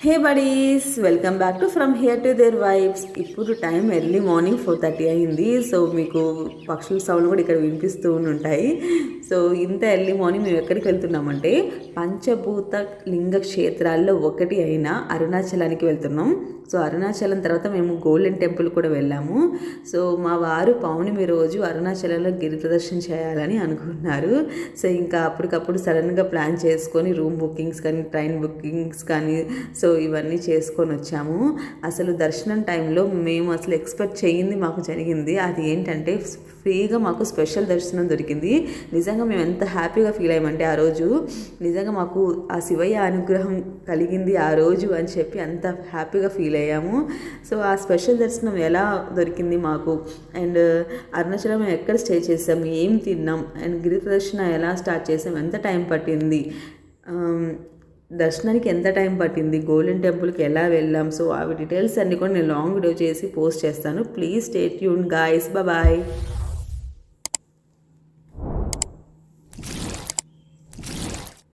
Hey buddies, welcome back to from here to their vibes. ఇప్పుడు time early morning 4:30 అయింది. So మీకు పక్షుల sound కూడా ఇక్కడ వినిపిస్తూ ఉంటాయి. సో ఇంత ఎర్లీ మార్నింగ్ మేము ఎక్కడికి వెళ్తున్నామంటే పంచభూత లింగ క్షేత్రాల్లో ఒకటి అయిన అరుణాచలానికి వెళ్తున్నాం. సో అరుణాచలం తర్వాత మేము గోల్డెన్ టెంపుల్ కూడా వెళ్ళాము. సో మా వారు పౌర్ణమి రోజు అరుణాచలంలో గిరి ప్రదర్శన చేయాలని అనుకున్నారు. సో ఇంకా అప్పటికప్పుడు సడన్గా ప్లాన్ చేసుకొని రూమ్ బుకింగ్స్ కానీ ట్రైన్ బుకింగ్స్ కానీ సో ఇవన్నీ చేసుకొని వచ్చాము. అసలు దర్శనం టైంలో మేము అసలు ఎక్స్పెక్ట్ చేయింది మాకు జరిగింది. అది ఏంటంటే ఫ్రీగా మాకు స్పెషల్ దర్శనం దొరికింది. నిజంగా మేము ఎంత హ్యాపీగా ఫీల్ అయ్యామంటే ఆ రోజు నిజంగా మాకు ఆ శివయ్య అనుగ్రహం కలిగింది ఆ రోజు అని చెప్పి అంత హ్యాపీగా ఫీల్ అయ్యాము. సో ఆ స్పెషల్ దర్శనం ఎలా దొరికింది మాకు, అండ్ అరుణాచలం మేము ఎక్కడ స్టే చేసాం, ఏం తిన్నాం, అండ్ గిరి ప్రదర్శన ఎలా స్టార్ట్ చేసాం, ఎంత టైం పట్టింది, దర్శనానికి ఎంత టైం పట్టింది, గోల్డెన్ టెంపుల్కి ఎలా వెళ్ళాం, సో అవి డీటెయిల్స్ అన్నీ కూడా నేను లాంగ్ వీడియో చేసి పోస్ట్ చేస్తాను. Please stay tune guys. Bye.